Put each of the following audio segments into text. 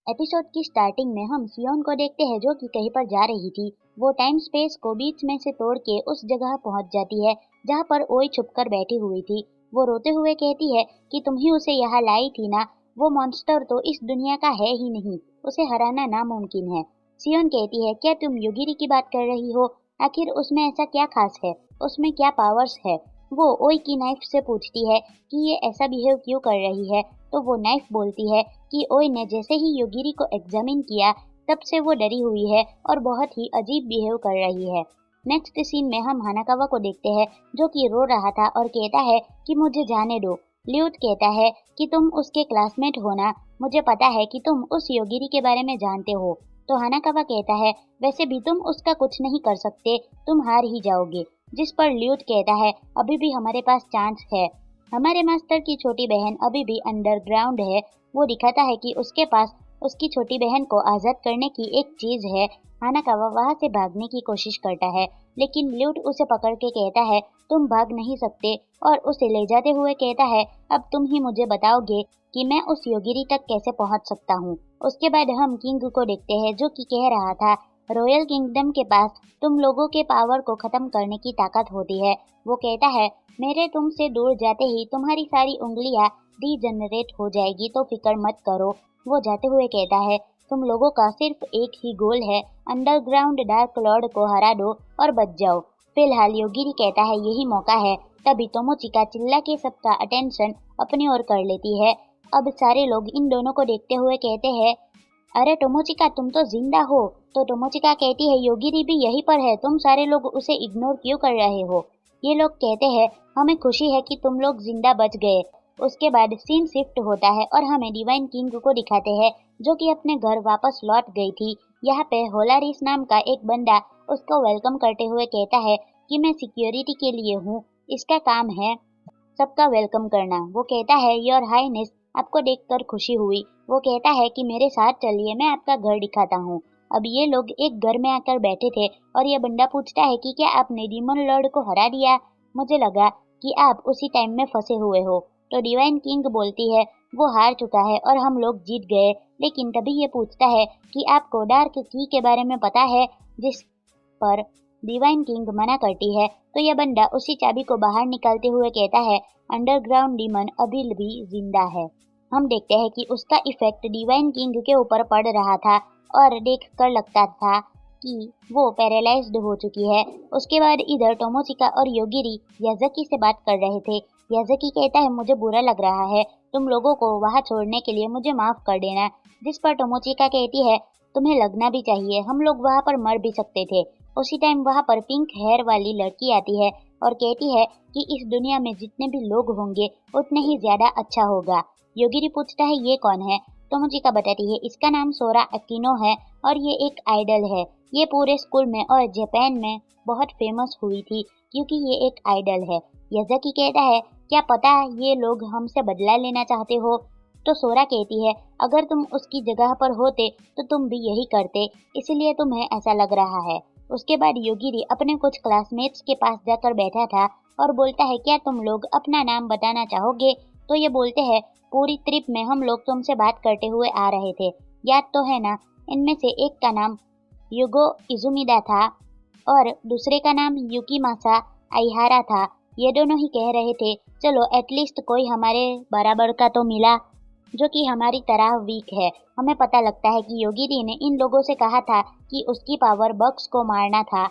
Episode की starting में हम सियोन को देखते हैं जो कि कहीं पर जा रही थी। वो टाइम स्पेस को बीच में से तोड़ के उस जगह पहुंच जाती है जहां पर ओई छुपकर बैठी हुई थी। वो रोते हुए कहती है कि तुम ही उसे यहाँ लाई थी ना। वो मॉन्स्टर तो इस दुनिया का है ही नहीं, उसे हराना नामुमकिन है। सियोन कहती है, क्या तुम योगिरी की बात कर रही हो? आखिर उसमें ऐसा क्या खास है, उसमें क्या पावर्स है? वो ओई की नाइफ से पूछती है कि ये ऐसा बिहेव क्यों कर रही है, तो वो नाइफ बोलती है कि ओई ने जैसे ही योगिरी को एग्जामिन किया तब से वो डरी हुई है और बहुत ही अजीब बिहेव कर रही है। नेक्स्ट सीन में हम हानाकावा को देखते हैं जो कि रो रहा था और कहता है कि मुझे जाने दो। ल्यूट कहता है कि तुम उसके क्लासमेट हो ना, मुझे पता है कि तुम उस योगिरी के बारे में जानते हो। तो हानाकावा कहता है, वैसे भी तुम उसका कुछ नहीं कर सकते, तुम हार ही जाओगे। जिस पर ल्यूट कहता है, अभी भी हमारे पास चांस है। हमारे मास्टर की छोटी बहन अभी भी अंडरग्राउंड है। वो दिखाता है कि उसके पास उसकी छोटी बहन को आजाद करने की एक चीज है। हानाकावा वहां से भागने की कोशिश करता है, लेकिन ल्यूट उसे पकड़ के कहता है, तुम भाग नहीं सकते, और उसे ले जाते हुए कहता है, अब तुम ही मुझे बताओगे कि मैं उस योगिरी तक कैसे पहुंच सकता हूँ। उसके बाद हम किंग को देखते हैं जो कि कह रहा था, रॉयल किंगडम के पास तुम लोगों के पावर को खत्म करने की ताकत होती है। वो कहता है, मेरे तुमसे दूर जाते ही तुम्हारी सारी उंगलियां डीजनरेट हो जाएगी, तो फिक्र मत करो। वो जाते हुए कहता है, तुम लोगों का सिर्फ एक ही गोल है, अंडरग्राउंड डार्क लॉर्ड को हरा दो और बच जाओ। फिलहाल योगिरी कहता है यही मौका है। तभी तोमोचिका चिल्ला के सबका अटेंशन अपनी ओर कर लेती है। अब सारे लोग इन दोनों को देखते हुए कहते हैं, अरे टोमोचिका तुम तो जिंदा हो। तो टोमोचिका कहती है, योगिरी भी यहीं पर है, तुम सारे लोग उसे इग्नोर क्यों कर रहे हो? ये लोग कहते हैं, हमें खुशी है कि तुम लोग जिंदा बच गए। उसके बाद सीन शिफ्ट होता है और हमें डिवाइन किंग को दिखाते हैं जो कि अपने घर वापस लौट गई थी। यहाँ पे होलारिस नाम का एक बंदा उसको वेलकम करते हुए कहता है कि मैं सिक्योरिटी के लिए हूँ, इसका काम है सबका वेलकम करना। वो कहता है, योर हाइनेस आपको देखकर खुशी हुई। वो कहता है कि मेरे साथ चलिए, मैं आपका घर दिखाता हूँ। अब ये लोग एक घर में आकर बैठे थे और ये बंदा पूछता है कि क्या आपने डीमन लॉर्ड को हरा दिया? मुझे लगा कि आप उसी टाइम में फंसे हुए हो। तो डिवाइन किंग बोलती है, वो हार चुका है और हम लोग जीत गए। लेकिन तभी ये पूछता है कि आपको डार्क की के बारे में पता है? जिस पर डिवाइन किंग मना करती है। तो यह बंदा उसी चाबी को बाहर निकालते हुए कहता है, अंडरग्राउंड डीमन अभी भी जिंदा है। हम देखते हैं कि उसका इफेक्ट डिवाइन किंग के ऊपर पड़ रहा था और देखकर लगता था कि वो पैरालाइज्ड हो चुकी है। उसके बाद इधर टोमोचिका और योगिरी याज़की से बात कर रहे थे। याज़की कहता है, मुझे बुरा लग रहा है, तुम लोगों को वहां छोड़ने के लिए मुझे माफ कर देना। जिस पर टोमोचिका कहती है, तुम्हें लगना भी चाहिए, हम लोग वहां पर मर भी सकते थे। उसी टाइम वहां पर पिंक हेयर वाली लड़की आती है और कहती है कि इस दुनिया में जितने भी लोग होंगे उतने ही ज्यादा अच्छा होगा। योगिरी पूछता है, ये कौन है? टोमोचिका बताती है, इसका नाम सोरा अकिनो है और ये एक आइडल है। ये पूरे स्कूल में और जापान में बहुत फेमस हुई थी क्योंकि ये एक आइडल है। याज़की कहता है, क्या पता ये लोग हमसे बदला लेना चाहते हो? तो सोरा कहती है, अगर तुम उसकी जगह पर होते तो तुम भी यही करते, इसलिए तुम्हें ऐसा लग रहा है। उसके बाद योगिरी अपने कुछ क्लासमेट्स के पास जाकर बैठा था और बोलता है, क्या तुम लोग अपना नाम बताना चाहोगे? तो ये बोलते हैं, पूरी ट्रिप में हम लोग तुमसे बात करते हुए आ रहे थे, याद तो है ना? इनमें से एक का नाम युगो इजुमिदा था और दूसरे का नाम युकीमासा आइहारा था। ये दोनों ही कह रहे थे, चलो एटलीस्ट कोई हमारे बराबर का तो मिला जो कि हमारी तरह वीक है। हमें पता लगता है कि योगिरी ने इन लोगों से कहा था कि उसकी पावर बग्स को मारना था,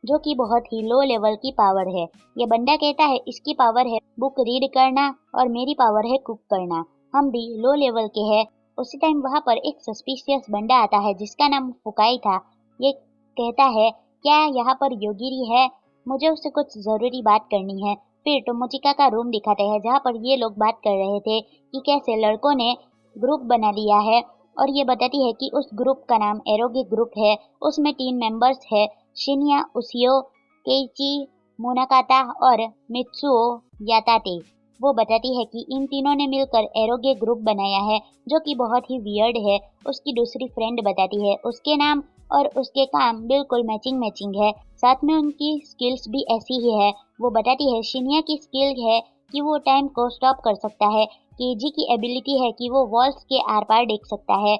जो कि बहुत ही लो लेवल की पावर है। ये बंदा कहता है, इसकी पावर है बुक रीड करना और मेरी पावर है कुक करना, हम भी लो लेवल के हैं। उसी टाइम वहाँ पर एक सस्पिशियस बंदा आता है जिसका नाम फुकाई था। ये कहता है, क्या यहाँ पर योगिरी है? मुझे उससे कुछ जरूरी बात करनी है। फिर टोमोचिका का रूम दिखाते हैं जहाँ पर ये लोग बात कर रहे थे कि कैसे लड़कों ने ग्रुप बना लिया है, और ये बताती है कि उस ग्रुप का नाम एरोगे ग्रुप है। उसमें 3 मेंबर्स है, शिन्या, उसियो, केइची मोनाकाता और मित्सुओ याताते। वो बताती है कि इन तीनों ने मिलकर एरोगे ग्रुप बनाया है जो कि बहुत ही वियर्ड है। उसकी दूसरी फ्रेंड बताती है, उसके नाम और उसके काम बिल्कुल मैचिंग मैचिंग है, साथ में उनकी स्किल्स भी ऐसी ही है। वो बताती है, शिनिया की स्किल है कि वो टाइम को स्टॉप कर सकता है, केजी की एबिलिटी है कि वो वॉल्स के आर पार देख सकता है,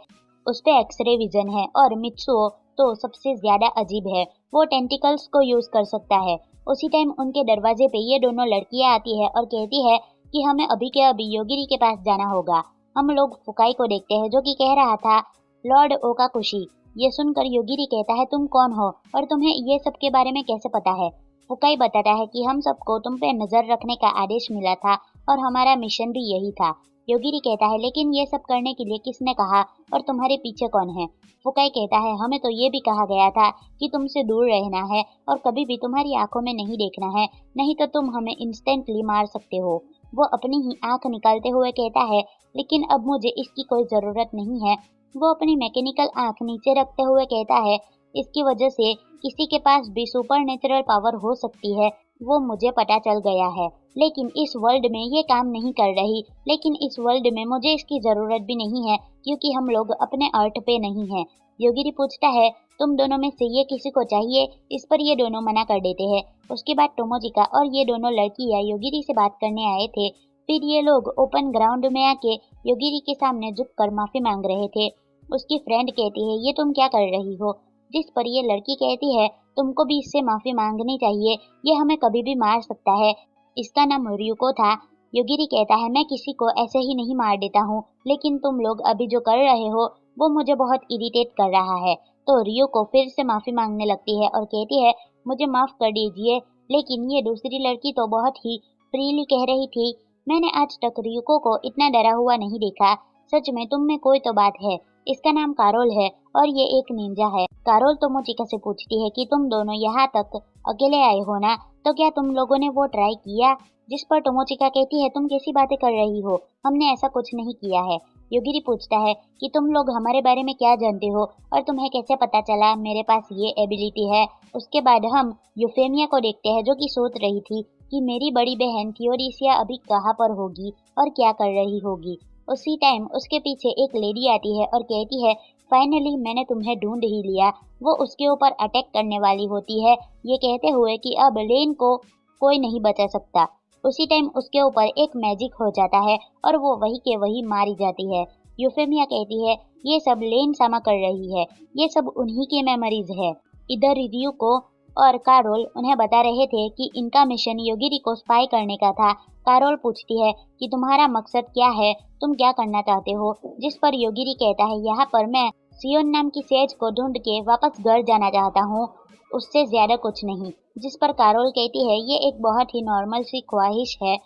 उस पे एक्सरे विजन है और मित्सुओ तो सबसे ज्यादा अजीब है, वो टेंटिकल्स को यूज कर सकता है। उसी टाइम उनके दरवाजे पे ये दोनों लड़कियां आती है और कहती है कि हमें अभी के अभी योगिरी के पास जाना होगा। हम लोग फुकाई को देखते हैं जो कि कह रहा था लॉर्ड ओकाकुशी। ये सुनकर योगिरी कहता है तुम कौन हो और तुम्हें ये सब के बारे में कैसे पता है। फुकाई बताता है कि हम सबको तुम पे नजर रखने का आदेश मिला था और हमारा मिशन भी यही था। योगिरी कहता है लेकिन ये सब करने के लिए किसने कहा और तुम्हारे पीछे कौन है। फुकाई कहता है हमें तो ये भी कहा गया था कि तुमसे दूर रहना है और कभी भी तुम्हारी आंखों में नहीं देखना है, नहीं तो तुम हमें इंस्टेंटली मार सकते हो। वो अपनी ही आंख निकालते हुए कहता है लेकिन अब मुझे इसकी कोई जरूरत नहीं है। वो अपनी मैकेनिकल आंख नीचे रखते हुए कहता है इसकी वजह से किसी के पास भी सुपर नेचुरल पावर हो सकती है, वो मुझे पता चल गया है, लेकिन इस वर्ल्ड में ये काम नहीं कर रही। लेकिन इस वर्ल्ड में मुझे इसकी जरूरत भी नहीं है क्योंकि हम लोग अपने अर्थ पे नहीं हैं। योगिरी पूछता है तुम दोनों में से ये किसी को चाहिए। इस पर ये दोनों मना कर देते हैं। उसके बाद टोमोजिका और ये दोनों लड़कियां योगिरी से बात करने आए थे। फिर ये लोग ओपन ग्राउंड में आके योगिरी के सामने झुककर माफी मांग रहे थे। उसकी फ्रेंड कहती है ये तुम क्या कर रही हो, जिस पर ये लड़की कहती है तुमको भी इससे माफी मांगनी चाहिए, ये हमें कभी भी मार सकता है। इसका नाम ryuko था। योगिरी कहता है मैं किसी को ऐसे ही नहीं मार देता हूँ, लेकिन तुम लोग अभी जो कर रहे हो वो मुझे बहुत इरिटेट कर रहा है। तो ryuko फिर से माफी मांगने लगती है और कहती है मुझे माफ कर दीजिए। लेकिन ये दूसरी लड़की तो बहुत ही फ्रीली कह रही थी मैंने आज तक ryuko को इतना डरा हुआ नहीं देखा। सच में तुम में कोई तो बात है। इसका नाम कारोल है और ये एक निंजा है। कारोल टोमोजिका से पूछती है कि तुम दोनों यहाँ तक अकेले आए हो ना, तो क्या तुम लोगों ने वो ट्राई किया। जिस पर टोमोजिका कहती है तुम कैसी बातें कर रही हो, हमने ऐसा कुछ नहीं किया है। योगिरी पूछता है कि तुम लोग हमारे बारे में क्या जानते हो और तुम्हें कैसे पता चला मेरे पास ये एबिलिटी है। उसके बाद हम यूफेमिया को देखते हैं जो कि सोच रही थी कि मेरी बड़ी बहन थियोरिसिया अभी कहाँ पर होगी और क्या कर रही होगी। उसी टाइम उसके पीछे एक लेडी आती है और कहती है फाइनली मैंने तुम्हें ढूंढ ही लिया। वो उसके ऊपर अटैक करने वाली होती है, ये कहते हुए कि अब लेन को कोई नहीं बचा सकता। उसी टाइम उसके ऊपर एक मैजिक हो जाता है और वो वही के वही मारी जाती है। यूफेमिया कहती है ये सब लेन सामा कर रही है, ये सब उन्हीं की मेमोरीज है। इधर ryuko और कारोल उन्हें बता रहे थे कि इनका मिशन योगिरी को स्पाई करने का था। कारोल पूछती है कि तुम्हारा मकसद क्या है, तुम क्या करना चाहते हो। जिस पर योगिरी कहता है यहाँ पर मैं सियोन नाम की सेज को ढूंढ के वापस घर जाना चाहता हूँ, उससे ज्यादा कुछ नहीं। जिस पर कारोल कहती है ये एक बहुत ही नॉर्मल सी ख्वाहिश है।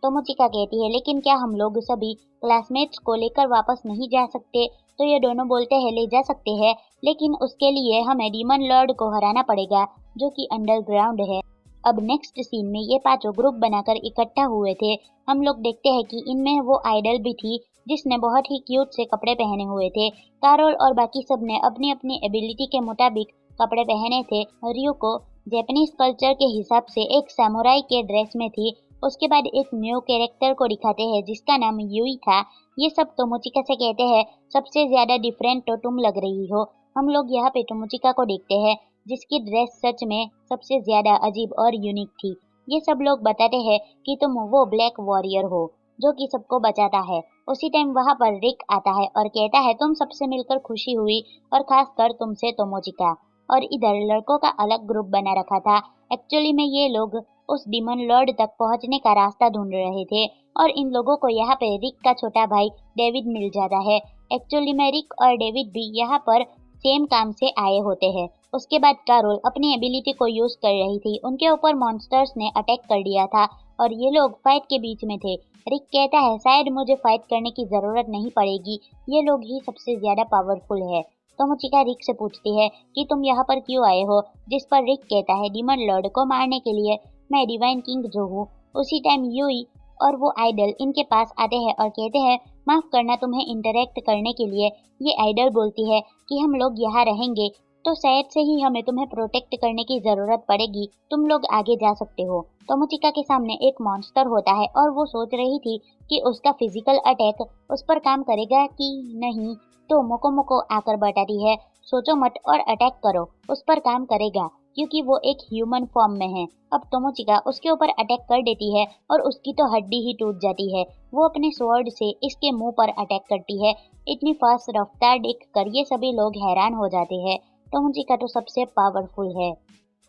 टोमोजिका कहती है लेकिन क्या हम लोग सभी क्लासमेट्स को लेकर वापस नहीं जा सकते। तो ये दोनों बोलते हैं ले जा सकते हैं, लेकिन उसके लिए हमें डीमन लॉर्ड को हराना पड़ेगा जो कि अंडरग्राउंड है। अब नेक्स्ट सीन में ये पांचों ग्रुप बनाकर इकट्ठा हुए थे। हम लोग देखते हैं कि इनमें वो आइडल भी थी जिसने बहुत ही क्यूट से कपड़े पहने हुए थे। कारोल और बाकी सब ने अपनी अपनी एबिलिटी के मुताबिक कपड़े पहने थे। ryuko जापानीज कल्चर के हिसाब से एक सामुराई के ड्रेस में थी। उसके बाद एक न्यू कैरेक्टर को दिखाते हैं जिसका नाम यूई था। ये सब टोमोजिका से कहते हैं सबसे ज्यादा डिफरेंट तो तुम लग रही हो। हम लोग यहाँ पे टोमोजिका को देखते हैं जिसकी ड्रेस सच में सबसे ज्यादा अजीब और यूनिक थी। ये सब लोग बताते हैं कि तुम वो ब्लैक वॉरियर हो जो कि सबको बचाता है। उसी टाइम वहाँ पर रिक आता है और कहता है तुम सबसे मिलकर खुशी हुई और खासकर तुमसे टोमोजिका। और इधर लड़कों का अलग ग्रुप बना रखा था। एक्चुअली में ये लोग उस डीमन लॉर्ड तक पहुंचने का रास्ता ढूंढ रहे थे और इन लोगों को यहाँ पे रिक का छोटा भाई डेविड मिल जाता है। एक्चुअली में रिक और डेविड भी यहाँ पर सेम काम से आए होते हैं। उसके बाद कारोल अपनी एबिलिटी को यूज कर रही थी। उनके ऊपर मॉन्स्टर्स ने अटैक कर दिया था और ये लोग फाइट के बीच में थे। रिक कहता है शायद मुझे फाइट करने की जरूरत नहीं पड़ेगी, ये लोग ही सबसे ज्यादा पावरफुल है। टोमोजिका रिक से पूछती है कि तुम यहाँ पर क्यों आए हो। जिस पर रिक कहता है डीमन लॉर्ड को मारने के लिए, मैं डिवाइन किंग जो हूँ। उसी टाइम यूई और वो आइडल इनके पास आते हैं और कहते हैं माफ करना तुम्हें इंटरेक्ट करने के लिए। ये आइडल बोलती है कि हम लोग यहाँ रहेंगे तो शायद से ही हमें तुम्हें प्रोटेक्ट करने की जरूरत पड़ेगी, तुम लोग आगे जा सकते हो। टोमोजिका के सामने एक मॉन्स्टर होता है और वो सोच रही थी कि उसका फिजिकल अटैक उस पर काम करेगा कि नहीं, तो मोको मोको आकर बताती है सोचो मत और अटैक करो, उस पर काम करेगा। क्योंकि वो एक ह्यूमन फॉर्म में है। अब तोमोचिका उसके ऊपर अटैक कर देती है और उसकी तो हड्डी ही टूट जाती है। वो अपने स्वॉर्ड से इसके मुंह पर अटैक करती है। इतनी फास्ट रफ्तार देखकर ये सभी लोग हैरान हो जाते हैं। तोमोचिका तो सबसे पावरफुल है।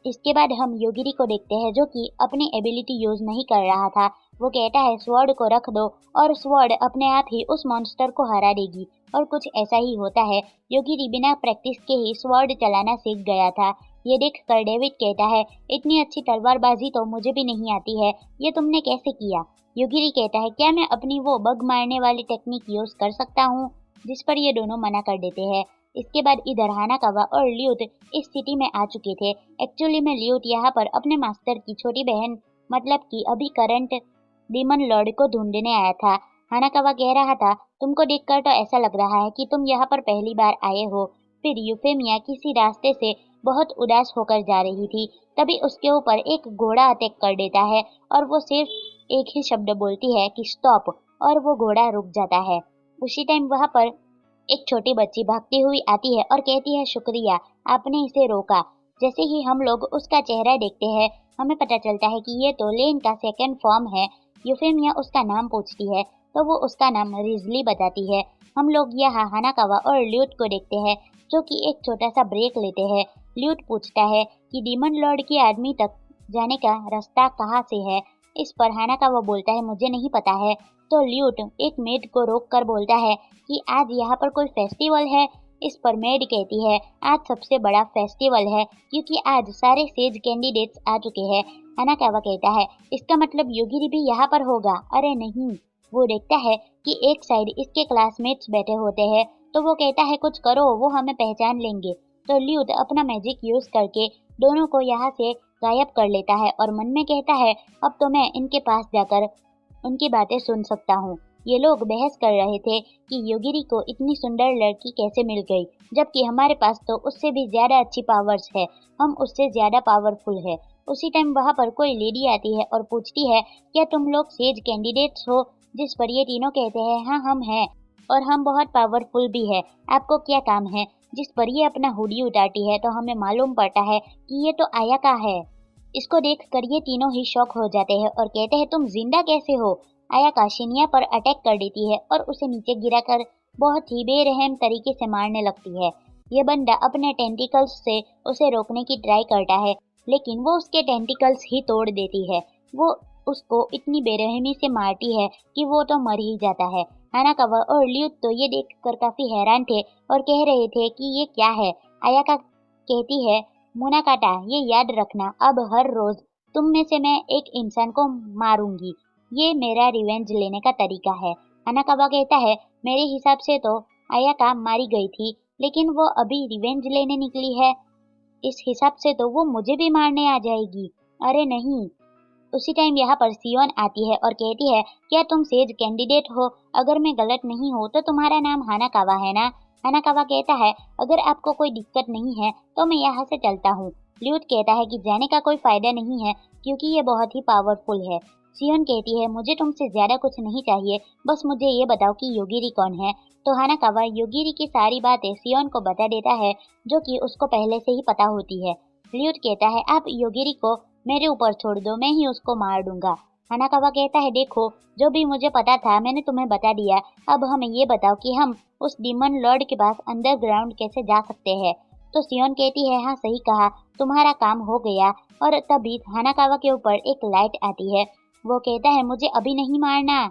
इसके बाद हम योगिरी को देखते हैं जो कि अपनी एबिलिटी यूज नहीं कर रहा था। वो कहता है स्वॉर्ड को रख दो और स्वॉर्ड अपने आप ही उस मॉन्स्टर को हरा देगी। और कुछ ऐसा ही होता है। योगिरी बिना प्रैक्टिस के ही स्वॉर्ड चलाना सीख गया था। ये देखकर डेविड कहता है इतनी अच्छी तलवारबाजी तो मुझे भी नहीं आती है, ये तुमने कैसे किया? योगिरी कहता है क्या मैं अपनी वो बग मारने वाली टेक्निक यूज कर सकता हूँ? जिस पर ये दोनों मना कर देते हैं। इसके बाद इधर हानाकावा और ल्यूट इस सिटी में आ चुके थे। एक्चुअली में ल्यूट यहाँ पर अपने मास्टर की छोटी बहन मतलब कि अभी करंट डीमन लॉर्ड को ढूंढने आया था। हानाकावा कह रहा था तुमको देखकर तो ऐसा लग रहा है कि तुम यहाँ पर पहली बार आए हो। फिर यूफेमिया किसी रास्ते से बहुत उदास होकर जा रही थी। तभी उसके ऊपर एक घोड़ा अटैक कर देता है और वो सिर्फ एक ही शब्द बोलती है कि स्टॉप, और वो घोड़ा रुक जाता है। उसी टाइम वहाँ पर एक छोटी बच्ची भागती हुई आती है और कहती है शुक्रिया, आपने इसे रोका। जैसे ही हम लोग उसका चेहरा देखते हैं हमें पता चलता है कि ये तो लेन का सेकंड फॉर्म है। यूफेमिया उसका नाम पूछती है तो वो उसका नाम रिजली बताती है। हम लोग यहाँ हानाकावा और ल्यूट को देखते हैं जो कि एक छोटा सा ब्रेक लेते हैं। ल्यूट पूछता है कि डीमन लॉर्ड के आदमी तक जाने का रास्ता कहाँ से है। इस पर हानाकावा बोलता है मुझे नहीं पता है। तो ल्यूट एक मेड को रोक कर बोलता है कि आज यहाँ पर कोई फेस्टिवल है। इस पर मेड कहती है आज सबसे बड़ा फेस्टिवल है क्योंकि आज सारे सेज कैंडिडेट्स आ चुके हैं। हानाकावा कहता है इसका मतलब योगिरी भी यहाँ पर होगा। अरे नहीं, वो देखता है कि एक साइड इसके क्लासमेट्स बैठे होते हैं तो वो कहता है कुछ करो, वो हमें पहचान लेंगे। तो ल्यूट अपना मैजिक यूज करके दोनों को यहाँ से गायब कर लेता है और मन में कहता है अब तो मैं इनके पास जाकर उनकी बातें सुन सकता हूँ। ये लोग बहस कर रहे थे कि योगिरी को इतनी सुंदर लड़की कैसे मिल गई, जबकि हमारे पास तो उससे भी ज्यादा अच्छी पावर्स है, हम उससे ज्यादा पावरफुल है। उसी टाइम वहाँ पर कोई लेडी आती है और पूछती है क्या तुम लोग सेज कैंडिडेट्स हो? जिस पर ये तीनों कहते हैं हाँ हम हैं और हम बहुत पावरफुल भी है, आपको क्या काम है? जिस पर ये अपना हुडी उतारती है तो हमें मालूम पड़ता है कि ये तो आया का है। इसको देखकर ये तीनों ही शॉक हो जाते हैं और कहते हैं तुम जिंदा कैसे हो? आया काशिनिया पर अटैक कर देती है और उसे नीचे गिराकर बहुत ही बेरहम तरीके से मारने लगती है। ये बंदा अपने टेंटिकल्स से उसे रोकने की ट्राई करता है लेकिन वो उसके टेंटिकल्स ही तोड़ देती है। वो उसको इतनी बेरहमी से मारती है कि वो तो मर ही जाता है। हानाकावा और ल्यूट तो ये देखकर काफी हैरान थे और कह रहे थे कि ये क्या है। आयाका कहती है मुनाकाटा ये याद रखना, अब हर रोज तुम में से मैं एक इंसान को मारूंगी, ये मेरा रिवेंज लेने का तरीका है। हानाकावा कहता है मेरे हिसाब से तो आयाका मारी गई थी लेकिन वो अभी रिवेंज लेने निकली है, इस हिसाब से तो वो मुझे भी मारने आ जाएगी। अरे नहीं। उसी टाइम यहाँ पर सियोन आती है और कहती है क्या तुम सेज कैंडिडेट हो? अगर मैं गलत नहीं हूँ तो तुम्हारा नाम हानाकावा है ना? हानाकावा कहता है अगर आपको कोई दिक्कत नहीं है तो मैं यहाँ से चलता हूँ। ल्यूट कहता है कि जाने का कोई फायदा नहीं है क्योंकि ये बहुत ही पावरफुल है। सियोन कहती है मुझे तुमसे ज्यादा कुछ नहीं चाहिए, बस मुझे ये बताओ कि योगिरी कौन है। तो हानाकावा योगिरी की सारी बातें सियोन को बता देता है जो कि उसको पहले से ही पता होती है। ल्यूट कहता है आप योगिरी को मेरे ऊपर छोड़ दो, मैं ही उसको मार दूंगा। हानाकावा कहता है देखो जो भी मुझे पता था मैंने तुम्हें बता दिया, अब हमें ये बताओ कि हम उस डीमन लॉर्ड के पास अंडरग्राउंड कैसे जा सकते हैं। तो सियोन कहती है हाँ सही कहा, तुम्हारा काम हो गया। और तभी हानाकावा के ऊपर एक लाइट आती है। वो कहता है मुझे अभी नहीं मारना,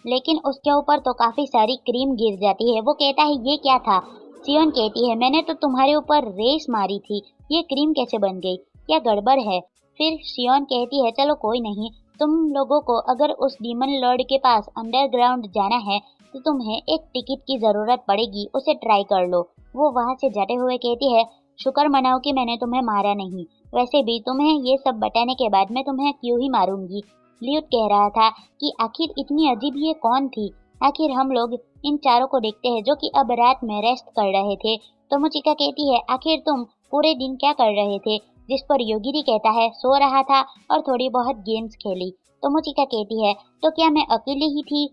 लेकिन उसके ऊपर तो काफी सारी क्रीम गिर जाती है। वो कहता है ये क्या था? सियोन कहती है मैंने तो तुम्हारे ऊपर रेस मारी थी, ये क्रीम कैसे बन गई, क्या गड़बड़ है? फिर सियोन कहती है चलो कोई नहीं, तुम लोगों को अगर उस डीमन लॉर्ड के पास अंडरग्राउंड जाना है तो तुम्हें एक टिकट की जरूरत पड़ेगी, उसे ट्राई कर लो। वो वहाँ से जाते हुए कहती है शुक्र मनाओ कि मैंने तुम्हें मारा नहीं, वैसे भी तुम्हें ये सब बताने के बाद मैं तुम्हें क्यों ही मारूंगी। ल्यूट कह रहा था कि आखिर इतनी अजीब ये कौन थी। आखिर हम लोग इन चारों को देखते हैं जो कि अब रात में रेस्ट कर रहे थे। तो मोचिका कहती है आखिर तुम पूरे दिन क्या कर रहे थे? जिस पर योगिरी कहता है सो रहा था और थोड़ी बहुत गेम्स खेली। तो मोचिका कहती है तो क्या मैं अकेली ही थी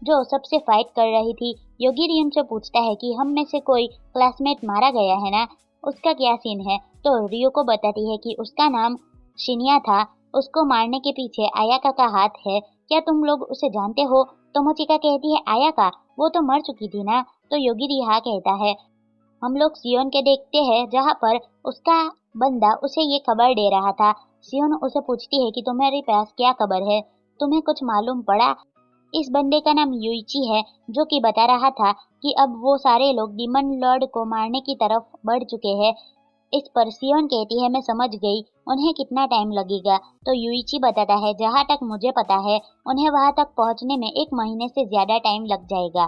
जो सबसे फाइट कर रही थी? योगिरी उनसे पूछता है कि हम में से कोई क्लासमेट मारा गया है ना? उसका क्या सीन है। तो रियो को बताती है कि उसका नाम शिनिया था, उसको मारने के पीछे आयाका का हाथ है, क्या तुम लोग उसे जानते हो। तोमोचिका कहती है आयाका, वो तो मर चुकी थी ना। तो योगिरी हाँ कहता है। हम लोग सियोन के देखते हैं जहाँ पर उसका बंदा उसे ये खबर दे रहा था। सियोन उसे पूछती है कि तुम्हारे पास क्या खबर है, तुम्हें कुछ मालूम पड़ा। इस बंदे का नाम युइची है, जो कि बता रहा था कि अब वो सारे लोग डीमन लॉर्ड को मारने की तरफ बढ़ चुके हैं। इस पर सियोन कहती है मैं समझ गई, उन्हें कितना टाइम लगेगा। तो युइची बताता है जहाँ तक मुझे पता है उन्हें वहां तक पहुंचने में 1 महीने से ज्यादा टाइम लग जाएगा।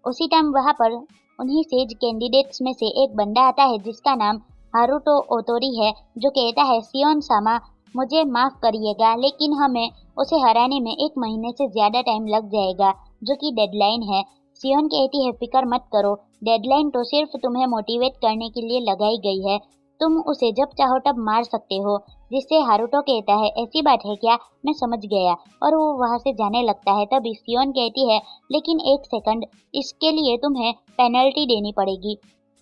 उसी टाइम वहां पर उन्हीं सेज कैंडिडेट्स में से एक बंदा आता है जिसका नाम हारुतो ओतोरी है, जो कहता है सियोन सामा मुझे माफ करिएगा, लेकिन हमें उसे हराने में 1 महीने से ज्यादा टाइम लग जाएगा, जो कि डेडलाइन है। सियोन कहती है फिक्र मत करो, डेडलाइन तो सिर्फ तुम्हें मोटिवेट करने के लिए लगाई गई है, तुम उसे जब चाहो तब मार सकते हो। जिससे हारुतो कहता है ऐसी बात है क्या, मैं समझ गया, और वो वहां से जाने लगता है। तब सियोन कहती है लेकिन 1 सेकंड, इसके लिए तुम्हें पेनल्टी देनी पड़ेगी।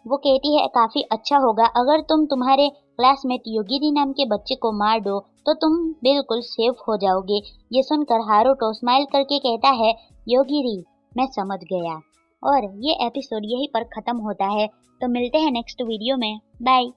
वो कहती है काफी अच्छा होगा अगर तुम तुम्हारे क्लासमेट योगिरी नाम के बच्चे को मार दो, तो तुम बिल्कुल सेफ हो जाओगे। ये सुनकर हारुतो स्माइल करके कहता है योगिरी मैं समझ गया। और ये एपिसोड यहीं पर खत्म होता है। तो मिलते हैं नेक्स्ट वीडियो में, बाय।